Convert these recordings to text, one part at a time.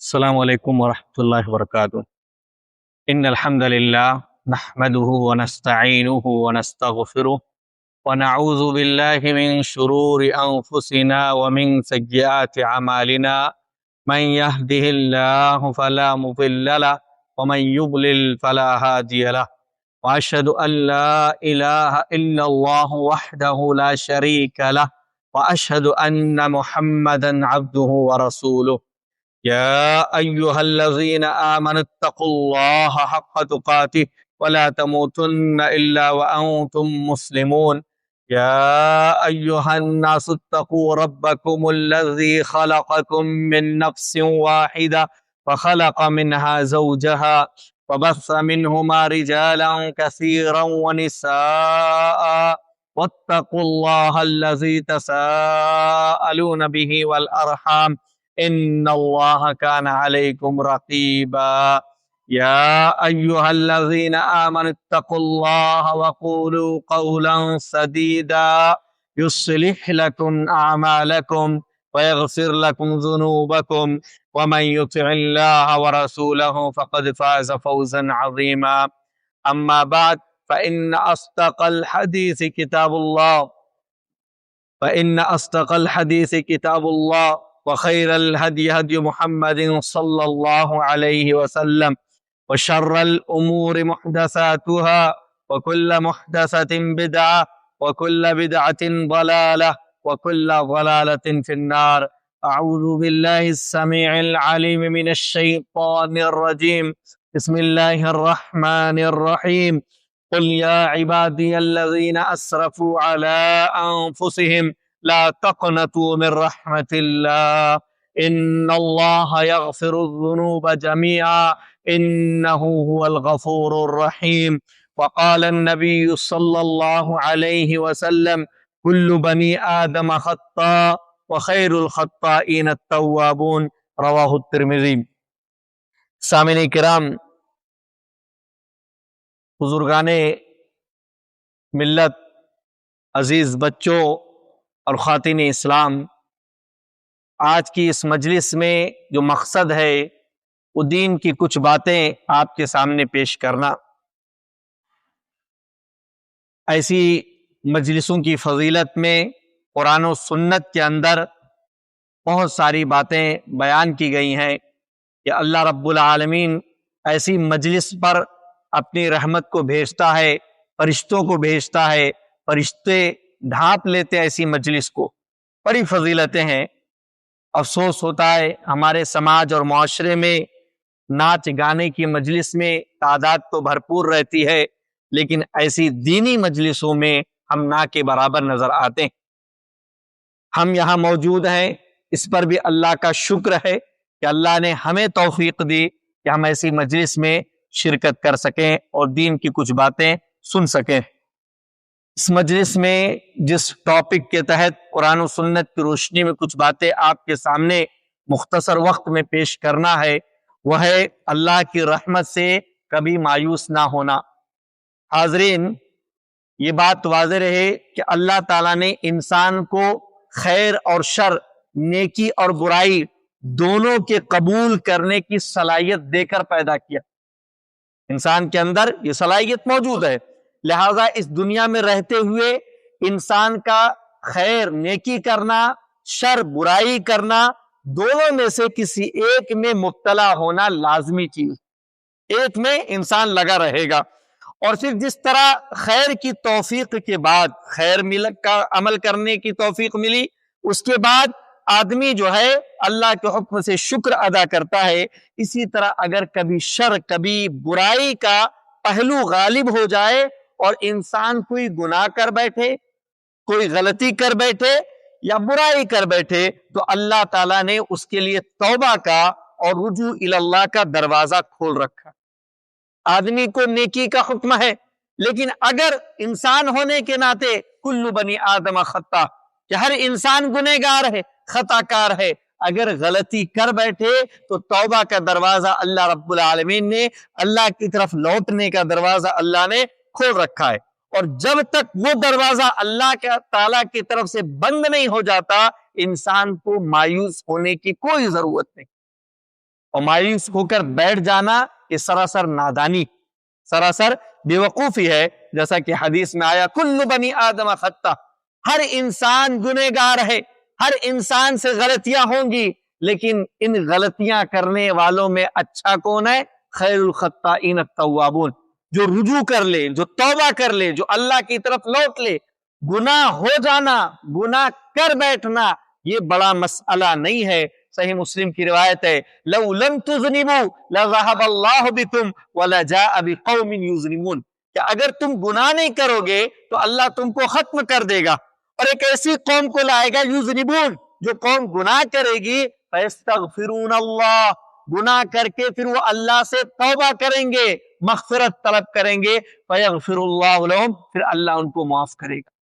السلام علیکم ورحمۃ اللہ وبرکاتہ۔ ان الحمد للہ نحمده ونستعینه ونستغفره ونعوذ باللہ من شرور انفسنا ومن سیئات اعمالنا من يهده اللہ فلا مضل له ومن يضلل فلا هادی له واشهد ان لا الہ الا اللہ وحده لا شریک له واشهد ان محمدا عبده ورسوله يا أيها الذين آمنوا اتقوا الله حق تقاته ولا تموتن إلا وأنتم مسلمون يا أيها الناس اتقوا ربكم الذي خلقكم من نفس واحدة فخلق منها زوجها وبث منهما رجالا كثيرا ونساء واتقوا الله الذي تساءلون به والأرحام ان اللہ کان علیکم رقیبا یا ایہا الذین آمنوا اتقوا اللہ وقولوا قولا سدیدا یصلح لکم اعمالکم ویغفر لکم ذنوبکم ومن یطع اللہ ورسولہ فقد فاز فوزا عظیما اما بعد فإن أصدق الحديث كتاب الله وخير الهدي هدي محمد صلى الله عليه وسلم وشر الأمور محدثاتها وكل محدثة بدعة وكل بدعة ضلالة وكل ضلالة في النار أعوذ بالله السميع العليم من الشيطان الرجيم بسم الله الرحمن الرحيم قل يا عبادي الذين أسرفوا على أنفسهم لا تقنطوا من رحمة الله إن الله يغفر الذنوب جميعا إنه هو الغفور الرحيم وقال النبي صلى الله عليه وسلم كل بني آدم خطاء وخير الخطائين التوابون رواہ الترمذی۔ سامعین کرام، بزرگان ملت، عزیز بچوں اور خواتین اسلام، آج کی اس مجلس میں جو مقصد ہے وہ دین کی کچھ باتیں آپ کے سامنے پیش کرنا۔ ایسی مجلسوں کی فضیلت میں قرآن و سنت کے اندر بہت ساری باتیں بیان کی گئی ہیں کہ اللہ رب العالمین ایسی مجلس پر اپنی رحمت کو بھیجتا ہے، فرشتوں کو بھیجتا ہے، فرشتے ڈھانپ لیتے ایسی مجلس کو۔ بڑی فضیلتیں ہیں۔ افسوس ہوتا ہے ہمارے سماج اور معاشرے میں ناچ گانے کی مجلس میں تعداد تو بھرپور رہتی ہے، لیکن ایسی دینی مجلسوں میں ہم نہ کے برابر نظر آتے ہیں۔ ہم یہاں موجود ہیں، اس پر بھی اللہ کا شکر ہے کہ اللہ نے ہمیں توفیق دی کہ ہم ایسی مجلس میں شرکت کر سکیں اور دین کی کچھ باتیں سن سکیں۔ اس مجلس میں جس ٹاپک کے تحت قرآن و سنت کی روشنی میں کچھ باتیں آپ کے سامنے مختصر وقت میں پیش کرنا ہے، وہ ہے اللہ کی رحمت سے کبھی مایوس نہ ہونا۔ حاضرین، یہ بات واضح رہے کہ اللہ تعالیٰ نے انسان کو خیر اور شر، نیکی اور برائی دونوں کے قبول کرنے کی صلاحیت دے کر پیدا کیا۔ انسان کے اندر یہ صلاحیت موجود ہے، لہذا اس دنیا میں رہتے ہوئے انسان کا خیر نیکی کرنا، شر برائی کرنا، دونوں میں سے کسی ایک میں مبتلا ہونا لازمی چیز، ایک میں انسان لگا رہے گا۔ اور پھر جس طرح خیر کی توفیق کے بعد خیر کا عمل کرنے کی توفیق ملی، اس کے بعد آدمی جو ہے اللہ کے حکم سے شکر ادا کرتا ہے، اسی طرح اگر کبھی شر، کبھی برائی کا پہلو غالب ہو جائے اور انسان کوئی گناہ کر بیٹھے، کوئی غلطی کر بیٹھے یا برائی کر بیٹھے، تو اللہ تعالیٰ نے اس کے لیے توبہ کا اور رجوع الی اللہ کا دروازہ کھول رکھا۔ آدمی کو نیکی کا حکم ہے، لیکن اگر انسان ہونے کے ناطے کل بنی آدم خطا، کہ ہر انسان گنہگار ہے، خطا کار ہے، اگر غلطی کر بیٹھے تو توبہ کا دروازہ اللہ رب العالمین نے، اللہ کی طرف لوٹنے کا دروازہ اللہ نے کھول رکھا ہے۔ اور جب تک وہ دروازہ اللہ تعالیٰ کی طرف سے بند نہیں ہو جاتا، انسان کو مایوس ہونے کی کوئی ضرورت نہیں۔ اور مایوس ہو کر بیٹھ جانا یہ سراسر نادانی، سراسر بیوقوفی ہے۔ جیسا کہ حدیث میں آیا کل بنی آدم خطا، ہر انسان گنہگار ہے، ہر انسان سے غلطیاں ہوں گی، لیکن ان غلطیاں کرنے والوں میں اچھا کون ہے؟ خیر الخطائین التوابون، جو رجوع کر لے، جو توبہ کر لے، جو اللہ کی طرف لوٹ لے۔ گناہ ہو جانا، گناہ کر بیٹھنا یہ بڑا مسئلہ نہیں ہے۔ صحیح مسلم کی روایت ہے لو لم تذنبوا لذهب اللہ بکم ولجاء بقوم یذنبون، کہ اگر تم گناہ نہیں کرو گے تو اللہ تم کو ختم کر دے گا اور ایک ایسی قوم کو لائے گا یذنبون، جو قوم گناہ کرے گی، فیستغفرون اللہ، گناہ کر کے پھر وہ اللہ سے توبہ کریں گے، مغفرت طلب کریں گے، فیغفر اللہ لہم، پھر اللہ ان کو معاف کرے گا۔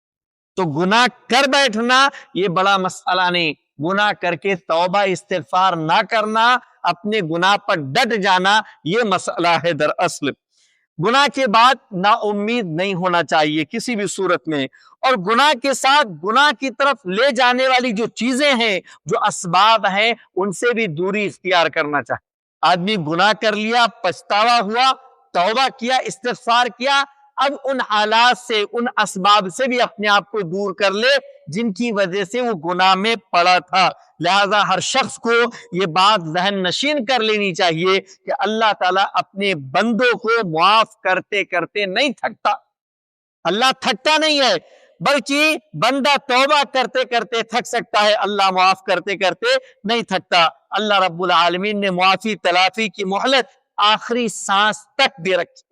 تو گناہ کر بیٹھنا یہ بڑا مسئلہ نہیں، گناہ کر کے توبہ استغفار نہ کرنا، اپنے گناہ پر ڈٹ جانا، یہ مسئلہ ہے دراصل۔ گناہ کے بعد نا امید نہیں ہونا چاہیے کسی بھی صورت میں، اور گناہ کے ساتھ گناہ کی طرف لے جانے والی جو چیزیں ہیں، جو اسباب ہیں، ان سے بھی دوری اختیار کرنا چاہیے۔ آدمی گناہ کر لیا، پچھتاوا ہوا، توبہ کیا، استغفار کیا، اب ان حالات سے، ان اسباب سے بھی اپنے آپ کو دور کر لے جن کی وجہ سے وہ گناہ میں پڑا تھا۔ لہذا ہر شخص کو یہ بات ذہن نشین کر لینی چاہیے کہ اللہ تعالیٰ اپنے بندوں کو معاف کرتے کرتے نہیں تھکتا۔ اللہ تھکتا نہیں ہے، بلکہ بندہ توبہ کرتے کرتے تھک سکتا ہے، اللہ معاف کرتے کرتے نہیں تھکتا۔ اللہ رب العالمین نے معافی تلافی کی مہلت آخری سانس تک دے رکھی،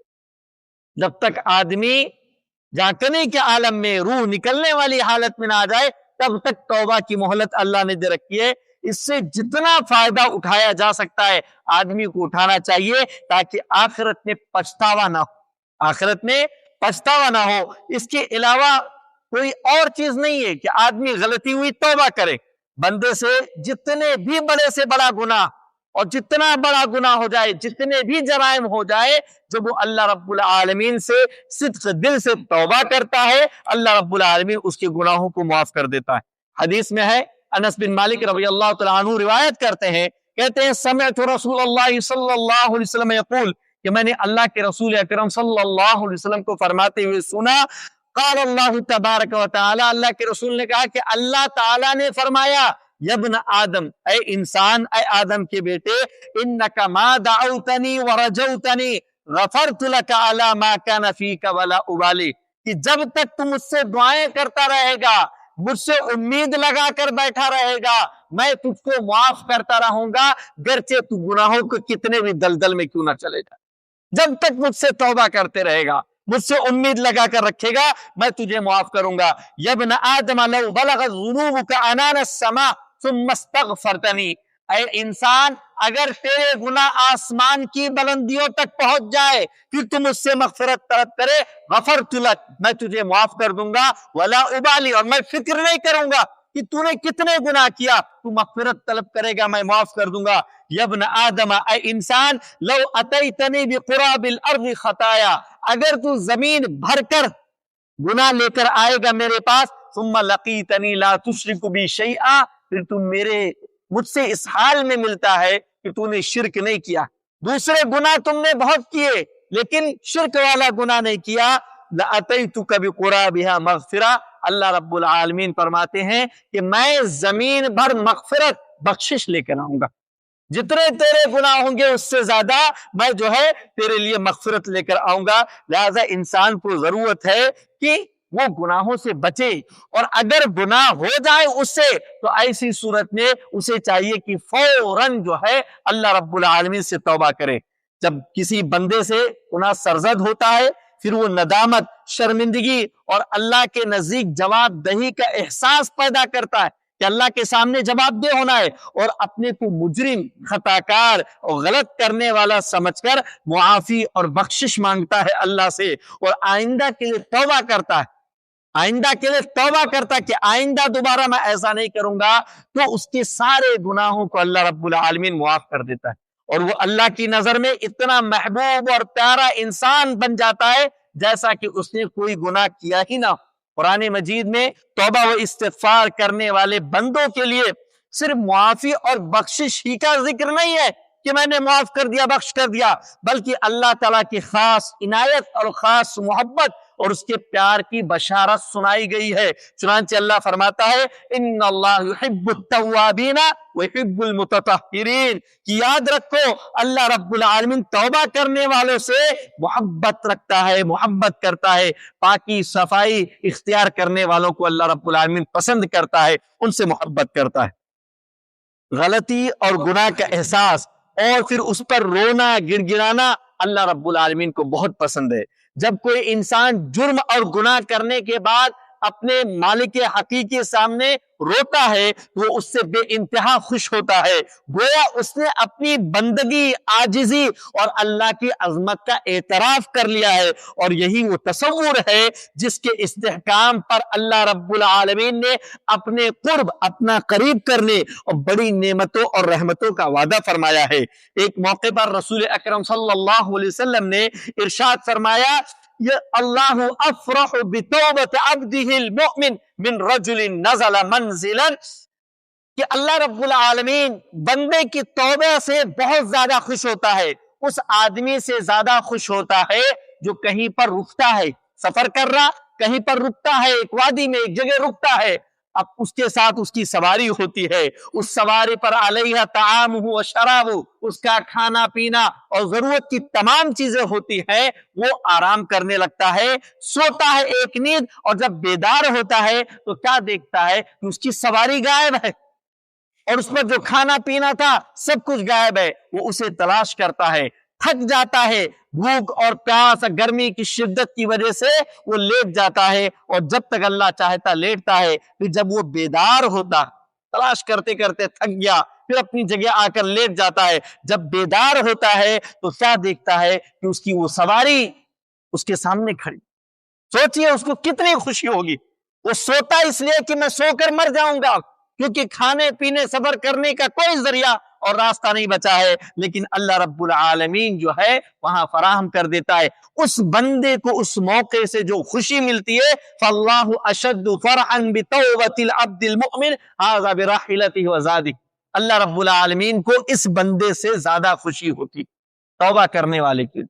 جب تک آدمی جھانکنے کے عالم میں، روح نکلنے والی حالت میں نہ آ جائے، تب تک توبہ کی مہلت اللہ نے دے رکھی ہے۔ اس سے جتنا فائدہ اٹھایا جا سکتا ہے آدمی کو اٹھانا چاہیے، تاکہ آخرت میں پچھتاوا نہ ہو، آخرت میں پچھتاوا نہ ہو۔ اس کے علاوہ کوئی اور چیز نہیں ہے کہ آدمی غلطی ہوئی توبہ کرے۔ بندے سے جتنے بھی بڑے سے بڑا گناہ، اور جتنا بڑا گناہ ہو جائے، جتنے بھی جرائم ہو جائے، جب وہ اللہ رب العالمین سے صدق دل سے توبہ کرتا ہے، اللہ رب العالمین اس کے گناہوں کو معاف کر دیتا ہے۔ حدیث میں ہے، انس بن مالک رضی اللہ تعالیٰ عنہ روایت کرتے ہیں، کہتے ہیں سمعت رسول اللہ صلی اللہ علیہ وسلم یقول، کہ میں نے اللہ کے رسول اکرم صلی اللہ علیہ وسلم کو فرماتے ہوئے سنا، قال اللہ تبارک و تعالی، اللہ کے رسول نے کہا کہ اللہ تعالیٰ نے فرمایا، یبن آدم، اے انسان، اے آدم کے بیٹے، انکا ما دعوتنی ورجوتنی غفرت لک علی ما کان فیک ولا ابالی، کہ جب تک تم مجھ سے دعائیں کرتا رہے گا، مجھ سے امید لگا کر بیٹھا رہے گا، میں تجھ کو معاف کرتا رہوں گا، گرچہ تو گناہوں کو کتنے بھی دلدل میں کیوں نہ چلے جائے۔ جب تک مجھ سے توبہ کرتے رہے گا، مجھ سے امید لگا کر رکھے گا، میں تجھے معاف کروں گا۔ یبن آدم لو بلغت ذنوبک عنان السماء ثم استغفرتنی، اے انسان، اگر تیرے گناہ آسمان کی بلندیوں تک پہنچ جائے، پھر تم مجھ سے مغفرت طلب کرے، غفرت لک، میں تجھے معاف کر دوں گا، ولا ابالی، اور میں فکر نہیں کروں گا کہ تو نے کتنے گناہ کیا، تو مغفرت طلب کرے گا، میں معاف کر دوں گا۔ یبن آدم، اے انسان، لو اتیتنی بقراب الارض خطایا، اگر تو زمین بھر کر گناہ لے کر آئے گا میرے پاس، ثم لقیتنی لا تشرک بی شیئا، پھر تم مجھ سے اس حال میں ملتا ہے کہ تو نے شرک نہیں کیا، دوسرے گناہ تم نے بہت کیے لیکن شرک والا گناہ نہیں کیا، لَأَتَيْتُكَ بِقُرَابِهَا مَغْفِرَةً، اللہ رب العالمین فرماتے ہیں کہ میں زمین بھر مغفرت، بخشش لے کر آؤں گا، جتنے تیرے گناہ ہوں گے اس سے زیادہ میں جو ہے تیرے لیے مغفرت لے کر آؤں گا۔ لہذا انسان کو ضرورت ہے کہ وہ گناہوں سے بچے، اور اگر گناہ ہو جائے اس سے، تو ایسی صورت میں اسے چاہیے کہ فوراً جو ہے اللہ رب العالمین سے توبہ کرے۔ جب کسی بندے سے گناہ سرزد ہوتا ہے، پھر وہ ندامت، شرمندگی اور اللہ کے نزدیک جواب دہی کا احساس پیدا کرتا ہے کہ اللہ کے سامنے جواب دہ ہونا ہے، اور اپنے کو مجرم، خطاکار اور غلط کرنے والا سمجھ کر معافی اور بخشش مانگتا ہے اللہ سے، اور آئندہ کے لیے توبہ کرتا ہے، آئندہ کے لیے توبہ کرتا کہ آئندہ دوبارہ میں ایسا نہیں کروں گا، تو اس کے سارے گناہوں کو اللہ رب العالمین معاف کر دیتا ہے، اور وہ اللہ کی نظر میں اتنا محبوب اور پیارا انسان بن جاتا ہے جیسا کہ اس نے کوئی گناہ کیا ہی نہ۔ قرآن مجید میں توبہ و استغفار کرنے والے بندوں کے لیے صرف معافی اور بخشش ہی کا ذکر نہیں ہے، کہ میں نے معاف کر دیا، بخش کر دیا، بلکہ اللہ تعالیٰ کی خاص عنایت اور خاص محبت اور اس کے پیار کی بشارت سنائی گئی ہے۔ چنانچہ اللہ فرماتا ہے ان اللہ یحب التوابین ویحب المتطہرین، کہ یاد رکھو اللہ رب العالمین توبہ کرنے والوں سے محبت رکھتا ہے، محبت کرتا ہے، پاکی صفائی اختیار کرنے والوں کو اللہ رب العالمین پسند کرتا ہے، ان سے محبت کرتا ہے۔ غلطی اور گناہ کا احساس اور پھر اس پر رونا گڑ گڑانا اللہ رب العالمین کو بہت پسند ہے۔ جب کوئی انسان جرم اور گناہ کرنے کے بعد اپنے مالک حقیقی سامنے روتا ہے وہ اس سے بے انتہا خوش ہوتا ہے، گویا اس نے اپنی بندگی، عاجزی اور اللہ کی عظمت کا اعتراف کر لیا ہے، اور یہی وہ تصور ہے جس کے استحکام پر اللہ رب العالمین نے اپنے قرب، اپنا قریب کرنے اور بڑی نعمتوں اور رحمتوں کا وعدہ فرمایا ہے۔ ایک موقع پر رسول اکرم صلی اللہ علیہ وسلم نے ارشاد فرمایا اللہ افرح بتوبت عبده المؤمن من رجل نزل منزلا، کہ اللہ رب العالمین بندے کی توبہ سے بہت زیادہ خوش ہوتا ہے، اس آدمی سے زیادہ خوش ہوتا ہے جو کہیں پر رکتا ہے، سفر کر رہا کہیں پر رکتا ہے، ایک وادی میں ایک جگہ رکتا ہے، اب اس کے ساتھ اس کی سواری ہوتی ہے، اس سواری پر علیہ طعامہ و شرابہ، اس کا کھانا پینا اور ضرورت کی تمام چیزیں ہوتی ہیں، وہ آرام کرنے لگتا ہے، سوتا ہے ایک نیند، اور جب بیدار ہوتا ہے تو کیا دیکھتا ہے کہ اس کی سواری غائب ہے، اور اس میں جو کھانا پینا تھا سب کچھ غائب ہے۔ وہ اسے تلاش کرتا ہے، تھک جاتا ہے، بھوک اور پیاس، گرمی کی شدت کی وجہ سے وہ لیٹ جاتا ہے، اور جب تک اللہ چاہتا لیٹتا ہے، پھر جب وہ بیدار ہوتا، تلاش کرتے کرتے تھک گیا، پھر اپنی جگہ آ کر لیٹ جاتا ہے، جب بیدار ہوتا ہے تو کیا دیکھتا ہے کہ اس کی وہ سواری اس کے سامنے کھڑی۔ سوچئے اس کو کتنی خوشی ہوگی۔ وہ سوتا اس لیے کہ میں سو کر مر جاؤں گا، کیونکہ کھانے پینے صبر کرنے کا کوئی ذریعہ اور راستہ نہیں بچا ہے، لیکن اللہ رب العالمین جو ہے وہاں فراہم کر دیتا ہے۔ اس بندے کو اس موقع سے جو خوشی ملتی ہے فَاللَّهُ أَشَدُّ فَرْحًا بِتَوْبَةِ الْعَبْدِ الْمُؤْمِنِ هَذَا بِرَاحِلَتِهِ وَزَادِهِ، اللہ رب العالمین کو اس بندے سے زیادہ خوشی ہوتی توبہ کرنے والے کی،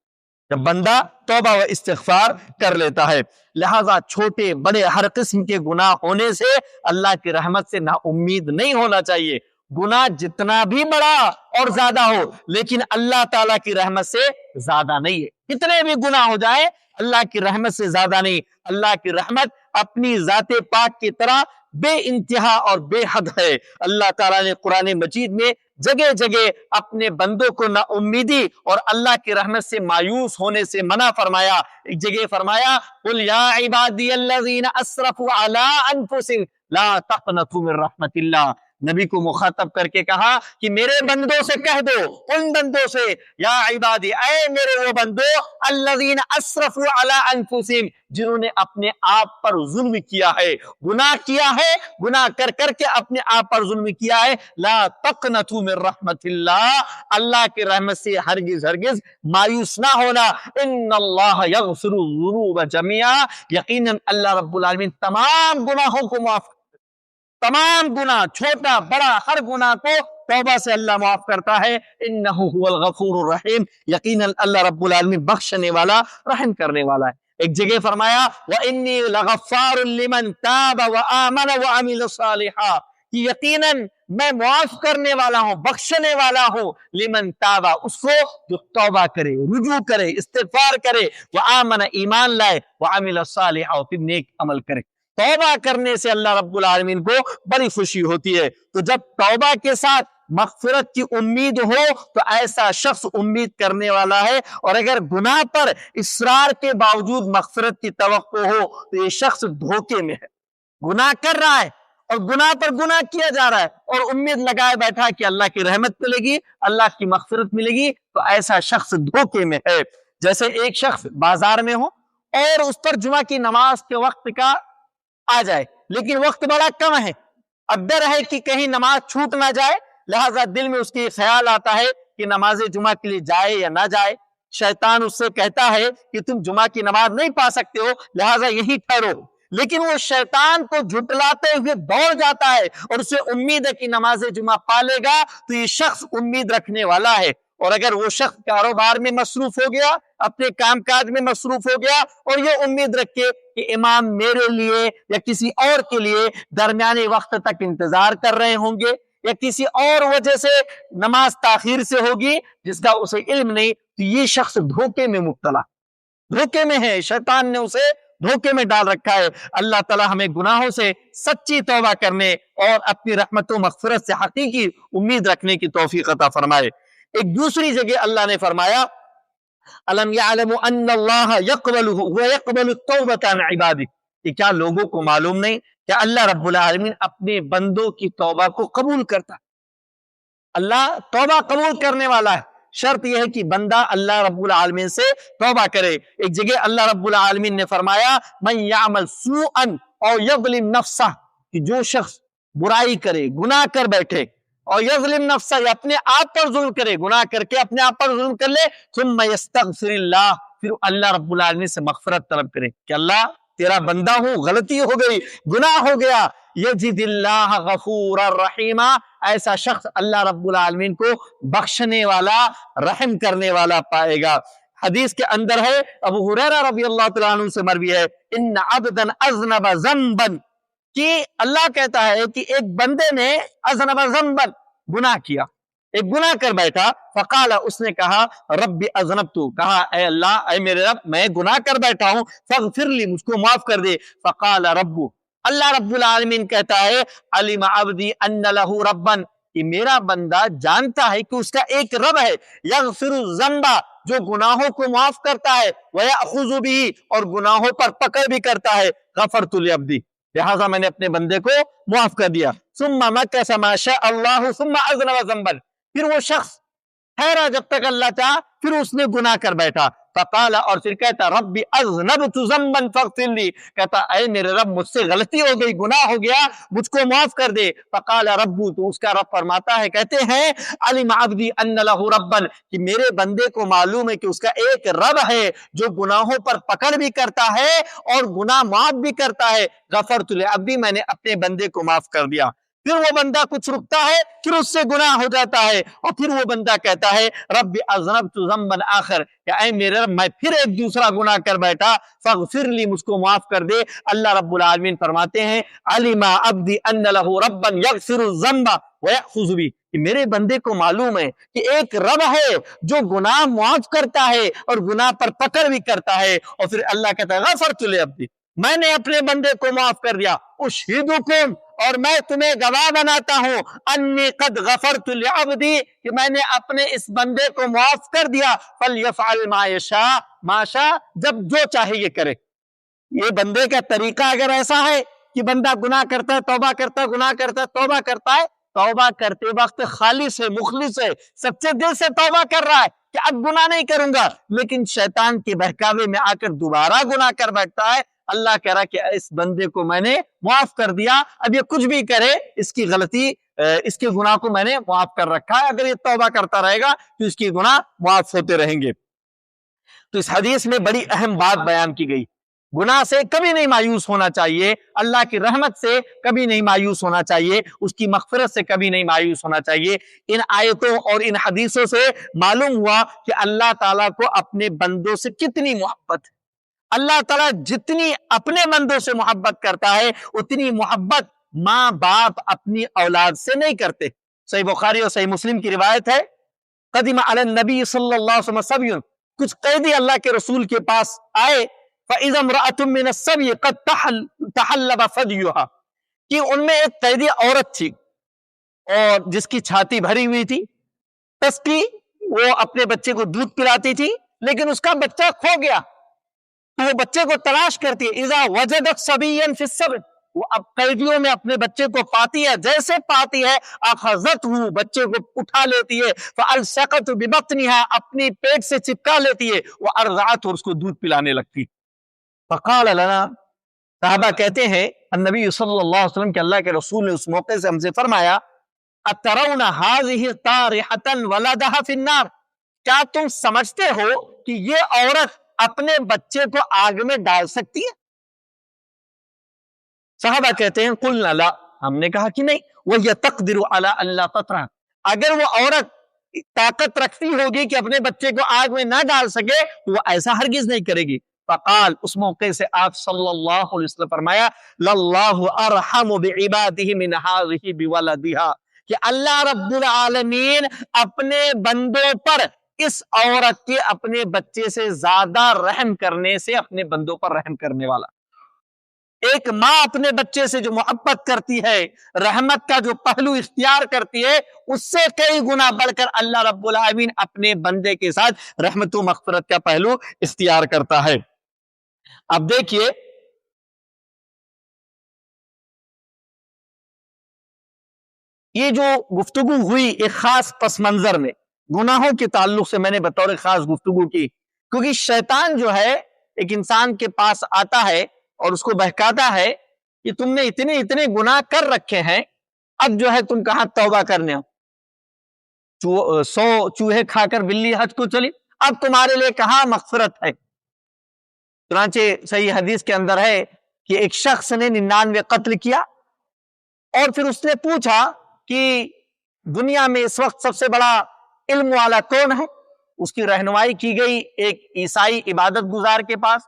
جب بندہ توبہ و استغفار کر لیتا ہے۔ لہذا چھوٹے بڑے ہر قسم کے گناہ ہونے سے اللہ کی رحمت سے نا امید نہیں ہونا چاہیے۔ گناہ جتنا بھی بڑا اور زیادہ ہو لیکن اللہ تعالیٰ کی رحمت سے زیادہ نہیں ہے، کتنے بھی گناہ ہو جائیں اللہ کی رحمت سے زیادہ نہیں۔ اللہ کی رحمت اپنی ذات پاک کی طرح بے انتہا اور بے حد ہے۔ اللہ تعالیٰ نے قرآن مجید میں جگہ جگہ اپنے بندوں کو نا امیدی اور اللہ کی رحمت سے مایوس ہونے سے منع فرمایا۔ ایک جگہ فرمایا قُلْ يَا عِبَادِيَ الَّذِينَ أَسْرَفُوا عَلَىٰ أَنفُسِهِمْ لَا تَقْنَطُوا مِن رَحْمَةِ اللَّهِ، نبی کو مخاطب کر کے کہا کہ میرے بندوں سے کہہ دو، ان بندوں سے، یا عبادی، اے میرے وہ بندو، الذین اسرفوا علی انفسہم، جنہوں نے اپنے آپ پر ظلم کیا ہے، گناہ کیا ہے، گناہ کر کر کے اپنے آپ پر ظلم کیا ہے، لا تقنطوا من رحمت اللہ، اللہ کی رحمت سے ہرگز ہرگز مایوس نہ ہونا، ان اللہ یغفر الذنوب جميعا، یقیناً اللہ رب العالمین تمام گناہوں کو معاف، تمام گناہ چھوٹا بڑا ہر گناہ کو توبہ سے اللہ معاف کرتا ہے، انہ هو الغفور الرحیم، یقیناً اللہ رب العالمین بخشنے والا رحم کرنے والا ہے۔ ایک جگہ فرمایا وَإِنِّي لَغَفَّارٌ لِمَن تَابَ وَآمَنَ وَعَمِلَ صَالِحًا، کہ یقیناً میں معاف کرنے والا ہوں، بخشنے والا ہوں، لمن تابا، اس کو جو توبہ کرے، رجوع کرے، استغفار کرے، وآمن، ایمان لائے، وعمل صالحا، اور پھر نیک عمل کرے۔ توبہ کرنے سے اللہ رب العالمین کو بڑی خوشی ہوتی ہے۔ تو جب توبہ کے ساتھ مغفرت کی امید ہو تو ایسا شخص امید کرنے والا ہے، اور اگر گناہ پر اصرار کے باوجود مغفرت کی توقع ہو تو یہ شخص دھوکے میں ہے، گناہ کر رہا ہے اور گناہ پر گناہ کیا جا رہا ہے اور امید لگائے بیٹھا کہ اللہ کی رحمت ملے گی، اللہ کی مغفرت ملے گی، تو ایسا شخص دھوکے میں ہے۔ جیسے ایک شخص بازار میں ہو اور اس پر جمعہ کی نماز کے وقت کا آ جائے لیکن وقت بڑا کم ہے، اب ڈر ہے کہ کہیں نماز چھوٹ نہ جائے، لہذا دل میں اس کے خیال آتا ہے کہ نماز جمعہ کے لیے جائے یا نہ جائے۔ شیطان اس سے کہتا ہے کہ تم جمعہ کی نماز نہیں پا سکتے ہو، لہذا یہی ٹھہرو، لیکن وہ شیطان کو جھٹلاتے ہوئے دوڑ جاتا ہے اور اسے امید ہے کہ نماز جمعہ پا لے گا، تو یہ شخص امید رکھنے والا ہے، اور اگر وہ شخص کاروبار میں مصروف ہو گیا، اپنے کام کاج میں مصروف ہو گیا اور یہ امید رکھے کہ امام میرے لیے یا کسی اور کے لیے درمیانے وقت تک انتظار کر رہے ہوں گے یا کسی اور وجہ سے نماز تاخیر سے ہوگی جس کا اسے علم نہیں، تو یہ شخص دھوکے میں مبتلا، دھوکے میں ہے، شیطان نے اسے دھوکے میں ڈال رکھا ہے۔ اللہ تعالی ہمیں گناہوں سے سچی توبہ کرنے اور اپنی رحمت و مغفرت سے حقیقی امید رکھنے کی توفیق عطا فرمائے۔ ایک دوسری جگہ اللہ نے فرمایا الم یعلم ان اللہ یقبل التوبۃ عن عبادہ، کہ کیا لوگوں کو معلوم نہیں کہ اللہ رب العالمین اپنے بندوں کی توبہ کو قبول کرتا، اللہ توبہ قبول کرنے والا ہے، شرط یہ ہے کہ بندہ اللہ رب العالمین سے توبہ کرے۔ ایک جگہ اللہ رب العالمین نے فرمایا من یعمل سوءا او یظلم نفسہ، کہ جو شخص برائی کرے، گناہ کر بیٹھے، اور یظلم نفسہ، یا اپنے آپ پر ظلم کرے، گناہ کر کے اپنے آپ پر ظلم کر لے، ثم یستغفر اللہ، پھر اللہ رب العالمین سے مغفرت طلب کرے کہ اللہ تیرا بندہ ہوں، غلطی ہو گئی، گناہ ہو گیا، یجد اللہ غفورا رحیما، ایسا شخص اللہ رب العالمین کو بخشنے والا، رحم کرنے والا پائے گا۔ حدیث کے اندر ہے، ابو ہریرہ رضی اللہ تعالیٰ عنہ سے مروی ہے، ان عبدا اذنب ذنبا، کہ اللہ کہتا ہے کہ ایک بندے نے اذنب ذنبا، گناہ کیا، ایک گناہ کر بیٹھا، فقال، اس نے کہا رب اذنبت، کہا اے اللہ، اے میرے رب، میں گناہ کر بیٹھا ہوں، فاغفر لی، مجھ کو معاف کر دے، فقال رب، اللہ رب العالمین کہتا ہے علم عبدی ان لہ ربا، کہ میرا بندہ جانتا ہے کہ اس کا ایک رب ہے، یغفر الذنب، جو گناہوں کو معاف کرتا ہے، ویأخذ بہ، اور گناہوں پر پکڑ بھی کرتا ہے، غفرت لعبدی، لہذا میں نے اپنے بندے کو معاف کر دیا۔ ثم مکث ما شاء اللہ ثم اذنب ذنبا، پھر وہ شخص ٹھہرا جب تک اللہ چاہا، پھر اس نے گناہ کر بیٹھا، فقال، اور پھر کہتا رب اذنبت ذنبا فاغفر لی، کہتا اے میرے رب، مجھ سے غلطی ہو گئی، گناہ ہو گیا، مجھ کو معاف کر دے، فقال رب، تو اس کا رب فرماتا ہے، کہتے ہیں علم عبدی ان لہ ربا، کہ میرے بندے کو معلوم ہے کہ اس کا ایک رب ہے جو گناہوں پر پکڑ بھی کرتا ہے اور گناہ معاف بھی کرتا ہے، غفرت لعبدی، میں نے اپنے بندے کو معاف کر دیا۔ پھر وہ بندہ کچھ رکتا ہے، پھر اس سے گناہ ہو جاتا ہے، اور پھر وہ بندہ کہتا ہے رب اذنبت ذنبا آخر، کہ اے میرے رب، میں پھر ایک دوسرا گناہ کر بیٹھا، فاغفر لی، مجھ کو معاف کر دے۔ اللہ رب العالمین فرماتے ہیں علم عبدی ان لہ ربا یغفر الذنب ویأخذ بہ، کہ میرے بندے کو معلوم ہے کہ ایک رب ہے جو گناہ معاف کرتا ہے اور گناہ پر پکڑ بھی کرتا ہے، اور پھر اللہ کہتا ہے غفرت لعبدی، میں نے اپنے بندے کو معاف کر دیا، اشہدکم، اور میں تمہیں گواہ بناتا ہوں، انی قد غفرت لعبدی، کہ میں نے اپنے اس بندے کو معاف کر دیا، فلیفعل ما یشاء ما شاء، جب جو چاہے یہ کرے۔ یہ بندے کا طریقہ اگر ایسا ہے کہ بندہ گناہ کرتا ہے، توبہ کرتا ہے، گناہ کرتا ہے، توبہ کرتا ہے، توبہ کرتے وقت خالص ہے، مخلص ہے، سچے دل سے توبہ کر رہا ہے کہ اب گناہ نہیں کروں گا، لیکن شیطان کے بہکاوے میں آ کر دوبارہ گناہ کر بیٹھتا ہے، اللہ کہہ رہا کہ اس بندے کو میں نے معاف کر دیا، اب یہ کچھ بھی کرے، اس کی غلطی، اس کے گناہ کو میں نے معاف کر رکھا ہے، اگر یہ توبہ کرتا رہے گا تو اس کی گناہ معاف ہوتے رہیں گے۔ تو اس حدیث میں بڑی اہم بات بیان کی گئی، گناہ سے کبھی نہیں مایوس ہونا چاہیے، اللہ کی رحمت سے کبھی نہیں مایوس ہونا چاہیے، اس کی مغفرت سے کبھی نہیں مایوس ہونا چاہیے۔ ان آیتوں اور ان حدیثوں سے معلوم ہوا کہ اللہ تعالیٰ کو اپنے بندوں سے کتنی محبت ہے۔ اللہ تعالیٰ جتنی اپنے بندوں سے محبت کرتا ہے، اتنی محبت ماں باپ اپنی اولاد سے نہیں کرتے۔ صحیح بخاری اور صحیح مسلم کی روایت ہے، قدم علی النبی صلی اللہ علیہ وسلم صبی، کچھ قیدی اللہ کے رسول کے پاس آئے، فَإِذَا امْرَأَةٌ مِّنَ الصَّبْيِ قَدْ تَحَلَّبَ ثَدْيُهَا، کہ ان میں ایک قیدی عورت تھی اور جس کی چھاتی بھری ہوئی تھی، تسقی، وہ اپنے بچے کو دودھ پلاتی تھی، لیکن اس کا بچہ کھو گیا، تو وہ بچے کو تلاش کرتی ہے، اذا وجدت صبیا فی السبع، وہ اب قیدیوں میں اپنے بچے کو پاتی ہے، جیسے پاتی ہے اخذتہ، بچے کو اٹھا لیتی ہے، فالصقت ببطنها، اپنی پیٹ سے چپکا لیتی ہے، وارضعته، اور اس کو دودھ پلانے لگتی۔ فقال لنا، صحابہ کہتے ہیں النبی صلی اللہ علیہ وسلم کہ اللہ کے رسول نے اس موقع سے ہم سے فرمایا اترون هذه طارحة ولدها في النار، کیا تم سمجھتے ہو کہ یہ عورت اپنے بچے کو آگ میں ڈال سکتی ہے؟ صحابہ کہتے ہیں قلنا لا، ہم نے کہا کہ نہیں، وَهِيَ تَقْدِرُ عَلَىٰ أَن لَا تَطْرَحَ، اگر وہ عورت طاقت رکھتی ہوگی کہ اپنے بچے کو آگ میں نہ ڈال سکے تو وہ ایسا ہرگز نہیں کرے گی. فقال, اس موقع سے آپ صلی اللہ علیہ وسلم فرمایا للہ ارحم بعبادہ من ہذہ بولدہا, کہ اللہ رب العالمین اپنے بندوں پر اس عورت کے اپنے بچے سے زیادہ رحم کرنے سے اپنے بندوں پر رحم کرنے والا. ایک ماں اپنے بچے سے جو محبت کرتی ہے, رحمت کا جو پہلو اختیار کرتی ہے, اس سے کئی گنا بڑھ کر اللہ رب العالمین اپنے بندے کے ساتھ رحمت و مغفرت کا پہلو اختیار کرتا ہے. اب دیکھیے یہ جو گفتگو ہوئی ایک خاص پس منظر میں, گناہوں کے تعلق سے میں نے بطور خاص گفتگو کی, کیونکہ شیطان جو ہے ایک انسان کے پاس آتا ہے اور اس کو بہکاتا ہے کہ تم نے اتنے اتنے گناہ کر رکھے ہیں, اب جو ہے تم کہاں توبہ کرنے ہو, 100 چوہے کھا کر بلی حج کو چلی, اب تمہارے لیے کہاں مغفرت ہے. چنانچہ صحیح حدیث کے اندر ہے کہ ایک شخص نے 99 قتل کیا اور پھر اس نے پوچھا کہ دنیا میں اس وقت سب سے بڑا علم والا کون ہے. اس کی رہنمائی کی گئی ایک عیسائی عبادت گزار کے پاس.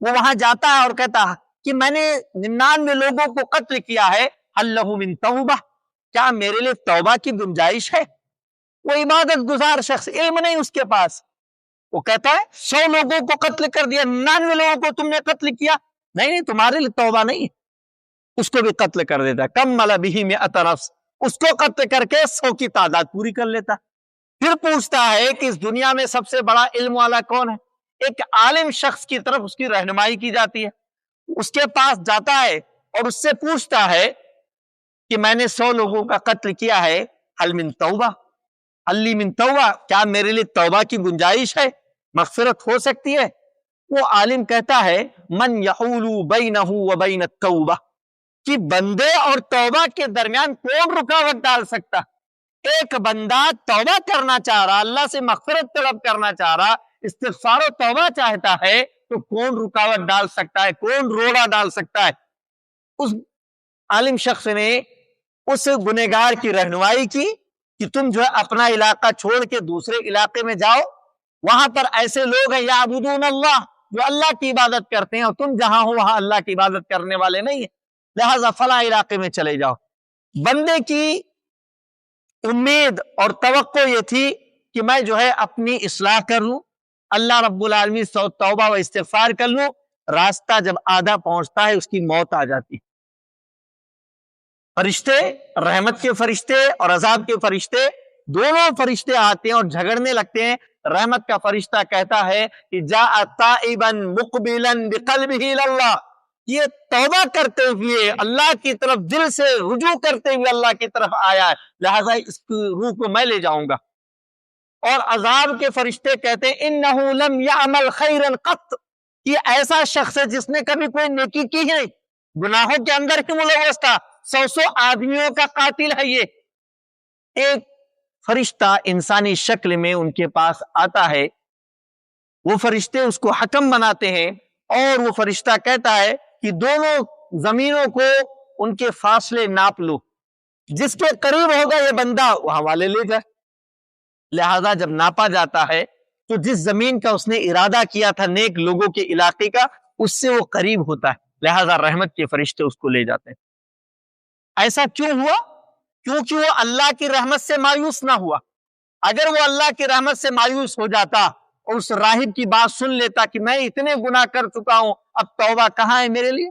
وہ وہاں جاتا ہے اور کہتا ہے کہ میں نے 99 لوگوں کو قتل کیا ہے, ہل لہ من توبہ, کیا میرے لیے توبہ کی گنجائش ہے. وہ عبادت گزار شخص, علم نہیں اس کے پاس, وہ کہتا ہے 100 لوگوں کو قتل کر دیا, 99 لوگوں کو تم نے قتل کیا, نہیں تمہارے لیے توبہ نہیں. اس کو بھی قتل کر دیتا, کمل بہ مئۃ نفس, اس کو قتل کر کے 100 کی تعداد پوری کر لیتا. پھر پوچھتا ہے کہ اس دنیا میں سب سے بڑا علم والا کون ہے. ایک عالم شخص کی طرف اس کی رہنمائی کی جاتی ہے, اس کے پاس جاتا ہے اور اس سے پوچھتا ہے کہ میں نے 100 لوگوں کا قتل کیا ہے, حل من توبہ, حلی من توبہ, کیا میرے لیے توبہ کی گنجائش ہے, مغفرت ہو سکتی ہے. وہ عالم کہتا ہے من یحول بینہ وبین التوبہ, کہ بندے اور توبہ کے درمیان کون رکاوٹ ڈال سکتا. ایک بندہ توبہ کرنا چاہ رہا, اللہ سے مغفرت طلب کرنا چاہ رہا, استغفار و توبہ چاہتا ہے, تو کون رکاوٹ ڈال سکتا ہے, کون روڑا ڈال سکتا ہے. اس عالم شخص نے اس گنہگار کی رہنمائی کی کہ تم جو ہے اپنا علاقہ چھوڑ کے دوسرے علاقے میں جاؤ, وہاں پر ایسے لوگ ہیں یعبدون اللہ, جو اللہ کی عبادت کرتے ہیں, اور تم جہاں ہو وہاں اللہ کی عبادت کرنے والے نہیں ہیں, لہذا فلاں علاقے میں چلے جاؤ. بندے کی امید اور توقع یہ تھی کہ میں جو ہے اپنی اصلاح کر لوں, اللہ رب العالمین سے توبہ و استغفار کر لوں. راستہ جب آدھا پہنچتا ہے اس کی موت آ جاتی. فرشتے, رحمت کے فرشتے اور عذاب کے فرشتے, دونوں فرشتے آتے ہیں اور جھگڑنے لگتے ہیں. رحمت کا فرشتہ کہتا ہے کہ جاء تائبا مقبلا بقلبہ اللہ, یہ توبہ کرتے ہوئے اللہ کی طرف دل سے رجوع کرتے ہوئے اللہ کی طرف آیا ہے, لہذا اس کی روح کو میں لے جاؤں گا. اور عذاب کے فرشتے کہتے ہیں انہ لم یعمل خیرا قط, یہ ایسا شخص ہے جس نے کبھی کوئی نیکی کی ہی نہیں, گناہوں کے اندر ہی ملوث تھا, 100 آدمیوں کا قاتل ہے یہ. ایک فرشتہ انسانی شکل میں ان کے پاس آتا ہے, وہ فرشتے اس کو حکم بناتے ہیں, اور وہ فرشتہ کہتا ہے کہ دونوں زمینوں کو ان کے فاصلے ناپ لو, جس کے قریب ہوگا یہ بندہ وہاں والے لے جائے. لہذا جب ناپا جاتا ہے تو جس زمین کا اس نے ارادہ کیا تھا نیک لوگوں کے علاقے کا, اس سے وہ قریب ہوتا ہے, لہذا رحمت کے فرشتے اس کو لے جاتے ہیں. ایسا کیوں ہوا؟ کیونکہ وہ اللہ کی رحمت سے مایوس نہ ہوا. اگر وہ اللہ کی رحمت سے مایوس ہو جاتا اور اس راہب کی بات سن لیتا کہ میں اتنے گناہ کر چکا ہوں, اب توبہ کہاں ہے میرے لیے,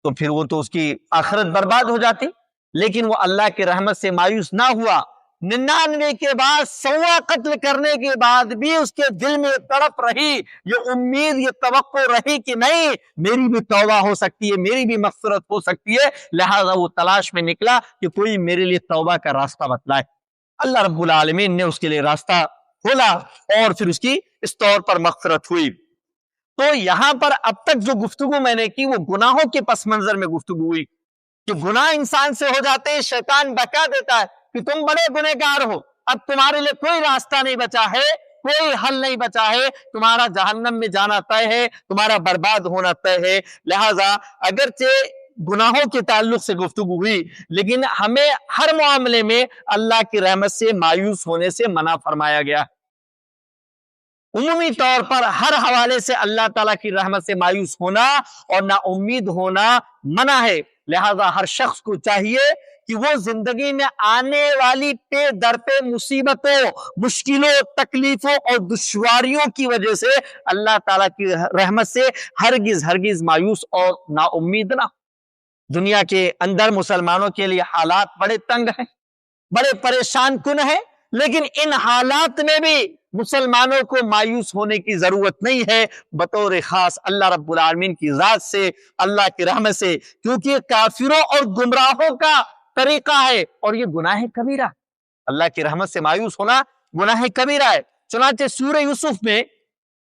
تو پھر وہ تو اس کی آخرت برباد ہو جاتی. لیکن وہ اللہ کی رحمت سے مایوس نہ ہوا, 99 کے بعد 100 قتل کرنے کے بعد بھی اس کے دل میں تڑپ رہی, یہ امید, یہ توقع رہی کہ نہیں میری بھی توبہ ہو سکتی ہے, میری بھی مغفرت ہو سکتی ہے. لہذا وہ تلاش میں نکلا کہ کوئی میرے لیے توبہ کا راستہ بتلائے. اللہ رب العالمین نے اس کے لیے راستہ کھولا اور پھر اس کی اس طور پر مغفرت ہوئی. تو یہاں پر اب تک جو گفتگو میں نے کی وہ گناہوں کے پس منظر میں گفتگو ہوئی کہ گناہ انسان سے ہو جاتے ہیں, شیطان بہکا دیتا ہے کہ تم بڑے گنہگار ہو, اب تمہارے لیے کوئی راستہ نہیں بچا ہے, کوئی حل نہیں بچا ہے, تمہارا جہنم میں جانا طے ہے, تمہارا برباد ہونا طے ہے. لہذا اگرچہ گناہوں کے تعلق سے گفتگو ہوئی، لیکن ہمیں ہر معاملے میں اللہ کی رحمت سے مایوس ہونے سے منع فرمایا گیا۔ عمومی طور پر ہر حوالے سے اللہ تعالیٰ کی رحمت سے مایوس ہونا اور نا امید ہونا منع ہے، لہذا ہر شخص کو چاہیے کہ وہ زندگی میں آنے والی پے در پہ مصیبتوں، مشکلوں، تکلیفوں اور دشواریوں کی وجہ سے اللہ تعالیٰ کی رحمت سے ہرگز مایوس اور نا امید نہ۔ دنیا کے اندر مسلمانوں کے لیے حالات بڑے تنگ ہیں، بڑے پریشان کن ہیں، لیکن ان حالات میں بھی مسلمانوں کو مایوس ہونے کی ضرورت نہیں ہے، بطور خاص اللہ رب العالمین کی ذات سے، اللہ کی رحمت سے، کیونکہ کافروں اور گمراہوں کا طریقہ ہے اور یہ گناہ کبیرہ۔ اللہ کی رحمت سے مایوس ہونا گناہ کبیرہ ہے۔ چنانچہ سورہ یوسف میں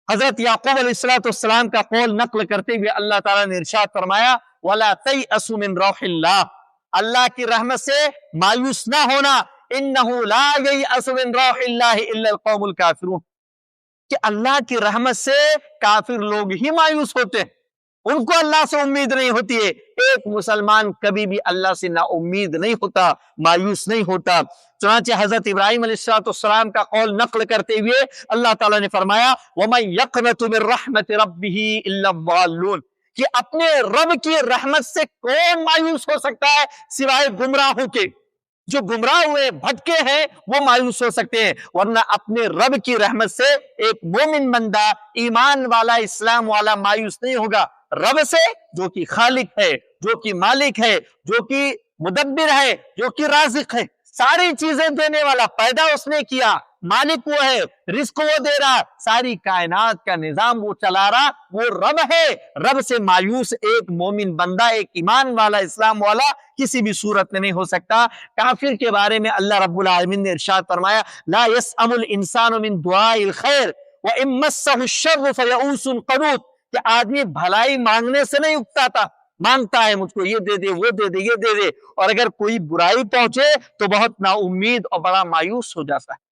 حضرت یعقوب علیہ السلام کا قول نقل کرتے ہوئے اللہ تعالیٰ نے ارشاد فرمایا وَلَا تَيْأَسُوا مِن رَوْحِ اللَّهِ، اللہ کی رحمت سے مایوس نہ ہونا، إِنَّهُ لَا يَيْأَسُ مِن رَوْحِ اللَّهِ إِلَّا الْقَوْمُ الْكَافِرُونَ، کہ اللہ کی رحمت سے کافر لوگ ہی مایوس ہوتے ہیں، ان کو اللہ سے امید نہیں ہوتی ہے۔ ایک مسلمان کبھی بھی اللہ سے نا امید نہیں ہوتا، مایوس نہیں ہوتا۔ چنانچہ حضرت ابراہیم علیہ السلام کا قول نقل کرتے ہوئے اللہ تعالیٰ نے فرمایا وَمَن يَقْنَطُ مِن رَحْمَةِ رَبِّهِ إِلَّا الضَّالُّونَ، کہ اپنے رب کی رحمت سے کون مایوس ہو سکتا ہے سوائے گمراہوں کے؟ جو گمراہ ہوئے بھٹکے ہیں وہ مایوس ہو سکتے ہیں، ورنہ اپنے رب کی رحمت سے ایک مومن بندہ، ایمان والا، اسلام والا مایوس نہیں ہوگا۔ رب سے جو کہ خالق ہے، جو کہ مالک ہے، جو کہ مدبر ہے، جو کہ رازق ہے، ساری چیزیں دینے والا، پیدا اس نے کیا، مالک وہ ہے، رزق وہ دے رہا، ساری کائنات کا نظام وہ چلا رہا، وہ رب ہے۔ رب سے مایوس ایک مومن بندہ، ایک ایمان والا، اسلام والا کسی بھی صورت میں نہیں ہو سکتا۔ کافر کے بارے میں اللہ رب العالمین نے ارشاد فرمایا لا يسأم الانسان من دعاء الخیر وان مسه الشر فیئوس قنوط، کہ آدمی بھلائی مانگنے سے نہیں اکتاتا، مانگتا ہے مجھ کو یہ دے دے، وہ دے دے، یہ دے دے، اور اگر کوئی برائی پہنچے تو بہت نا امید اور بڑا مایوس ہو جاتا ہے۔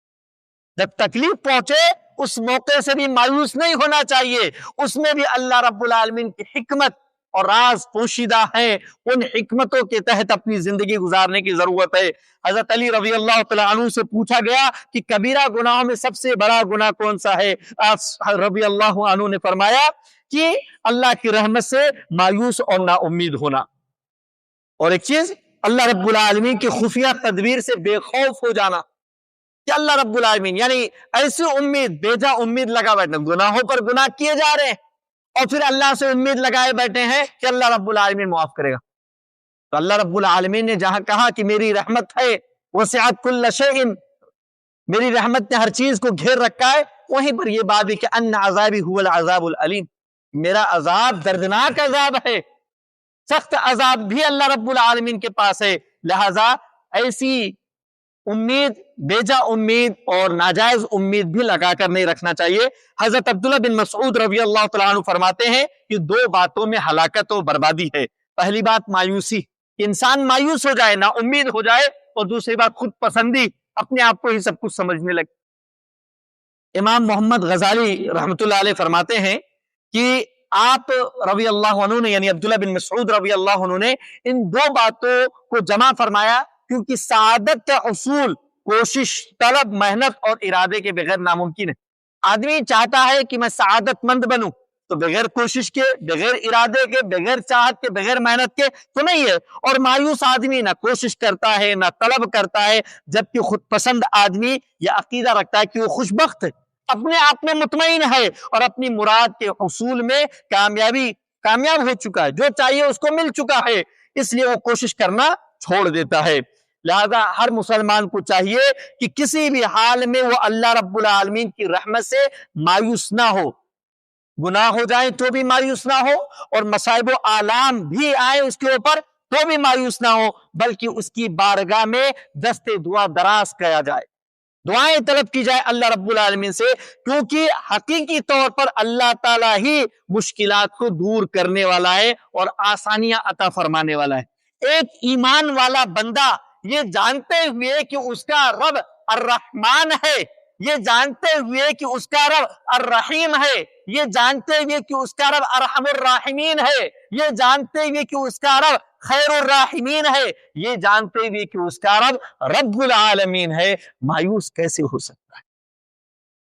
جب تکلیف پہنچے اس موقع سے بھی مایوس نہیں ہونا چاہیے، اس میں بھی اللہ رب العالمین کی حکمت اور راز پوشیدہ ہیں، ان حکمتوں کے تحت اپنی زندگی گزارنے کی ضرورت ہے۔ حضرت علی رضی اللہ تعالیٰ عنہ سے پوچھا گیا کہ کبیرہ گناہوں میں سب سے بڑا گناہ کون سا ہے؟ رضی اللہ عنہ نے فرمایا کہ اللہ کی رحمت سے مایوس اور نا امید ہونا، اور ایک چیز اللہ رب العالمین کی خفیہ تدبیر سے بے خوف ہو جانا، کہ اللہ رب العالمین یعنی ایسی امید، بیجا امید لگا بیٹھنا، گناہوں پر گناہ کیے جا رہے ہیں اور پھر اللہ سے امید لگائے بیٹھے ہیں کہ اللہ رب العالمین معاف کرے گا۔ تو اللہ رب العالمین نے جہاں کہا کہ میری رحمت ہے وسعت کل شیء، میری رحمت نے ہر چیز کو گھیر رکھا ہے، وہیں پر یہ بات بھی کہ ان عذابی هو العذاب العلیم، میرا عذاب دردناک عذاب ہے، سخت عذاب بھی اللہ رب العالمین کے پاس ہے۔ لہذا ایسی امید، بیجا امید اور ناجائز امید بھی لگا کر نہیں رکھنا چاہیے۔ حضرت عبداللہ بن مسعود رضی اللہ تعالیٰ عنہ فرماتے ہیں کہ دو باتوں میں ہلاکت و بربادی ہے۔ پہلی بات مایوسی، انسان مایوس ہو جائے، نا امید ہو جائے، اور دوسری بات خود پسندی، اپنے آپ کو ہی سب کچھ سمجھنے لگے۔ امام محمد غزالی رحمۃ اللہ علیہ فرماتے ہیں کہ آپ رضی اللہ عنہ نے، یعنی عبداللہ بن مسعود رضی اللہ عنہ نے ان دو باتوں کو جمع فرمایا، کیونکہ سعادت کا حصول کوشش، طلب، محنت اور ارادے کے بغیر ناممکن ہے۔ آدمی چاہتا ہے کہ میں سعادت مند بنوں، تو بغیر کوشش کے، بغیر ارادے کے، بغیر چاہت کے، بغیر محنت کے تو نہیں ہے۔ اور مایوس آدمی نہ کوشش کرتا ہے، نہ طلب کرتا ہے، جبکہ خود پسند آدمی یہ عقیدہ رکھتا ہے کہ وہ خوش بخت ہے، اپنے آپ میں مطمئن ہے اور اپنی مراد کے حصول میں کامیاب ہو چکا ہے، جو چاہیے اس کو مل چکا ہے، اس لیے وہ کوشش کرنا چھوڑ دیتا ہے۔ لہذا ہر مسلمان کو چاہیے کہ کسی بھی حال میں وہ اللہ رب العالمین کی رحمت سے مایوس نہ ہو، گناہ ہو جائیں تو بھی مایوس نہ ہو، اور مصائب و آلام بھی آئے اس کے اوپر تو بھی مایوس نہ ہو، بلکہ اس کی بارگاہ میں دست دعا دراز کیا جائے، دعائیں طلب کی جائے اللہ رب العالمین سے، کیونکہ حقیقی طور پر اللہ تعالیٰ ہی مشکلات کو دور کرنے والا ہے اور آسانیاں عطا فرمانے والا ہے۔ ایک ایمان والا بندہ یہ جانتے ہوئے کہ اس کا رب الرحمن ہے، یہ جانتے ہوئے کہ اس کا رب الرحیم ہے، یہ جانتے ہوئے کہ اس کا رب ارحم الراحمین ہے، یہ جانتے ہوئے کہ اس کا رب خیر الراحمین ہے، یہ جانتے ہوئے کہ اس کا رب رب العالمین ہے، مایوس کیسے ہو سکتا ہے؟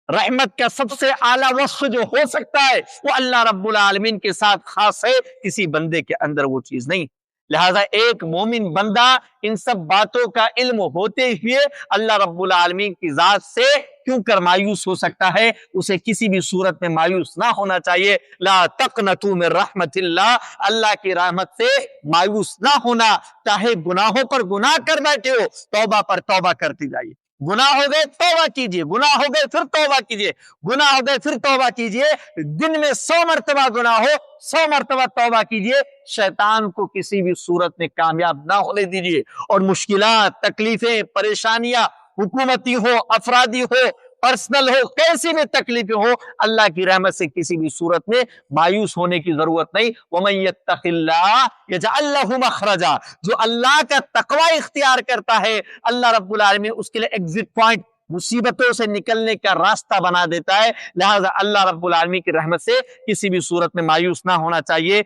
رحمت کا سب سے اعلیٰ وصف جو ہو سکتا ہے وہ اللہ رب العالمین کے ساتھ خاص ہے، کسی بندے کے اندر وہ چیز نہیں۔ لہذا ایک مومن بندہ ان سب باتوں کا علم ہوتے ہوئے اللہ رب العالمین کی ذات سے کیوں کر مایوس ہو سکتا ہے؟ اسے کسی بھی صورت میں مایوس نہ ہونا چاہیے۔ لا تقنطوا من رحمت اللہ، اللہ کی رحمت سے مایوس نہ ہونا، چاہے گناہوں پر گناہ کر بیٹھے ہو، توبہ پر توبہ کرتی جائیے۔ گناہ ہو گئے توبہ کیجئے، گناہ ہو گئے پھر توبہ کیجئے، گناہ ہو گئے پھر توبہ کیجئے، دن میں 100 مرتبہ گناہ ہو 100 مرتبہ توبہ کیجئے۔ شیطان کو کسی بھی صورت میں کامیاب نہ ہونے دیجئے، اور مشکلات، تکلیفیں، پریشانیاں، حکومتی ہو، افرادی ہو، پرسنل ہو، کیسی بھی تکلیفیں ہو، اللہ کی رحمت سے کسی بھی صورت میں مایوس ہونے کی ضرورت نہیں۔ وَمَن يَتَّقِ اللَّهَ يَجْعَل لَّهُ مَخْرَجًا، جو اللہ کا تقوی اختیار کرتا ہے، اللہ رب العالمین اس کے لیے ایگزٹ پوائنٹ، مصیبتوں سے نکلنے کا راستہ بنا دیتا ہے۔ لہذا اللہ رب العالمین کی رحمت سے کسی بھی صورت میں مایوس نہ ہونا چاہیے۔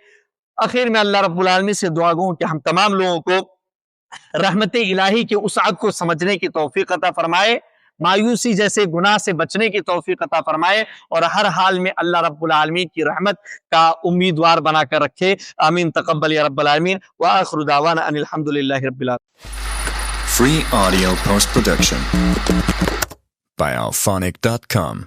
آخر میں اللہ رب العالمین سے دعا گو کہ ہم تمام لوگوں کو رحمت الہی کی وسعت کو سمجھنے کی توفیق عطا فرمائے، مایوسی جیسے گناہ سے بچنے کی توفیق عطا فرمائے، اور ہر حال میں اللہ رب العالمین کی رحمت کا امیدوار بنا کر رکھے۔ آمین تقبل یا رب العالمین، وآخر دعوانا ان الحمدللہ رب العالمین۔ Free audio post production by alphonic.com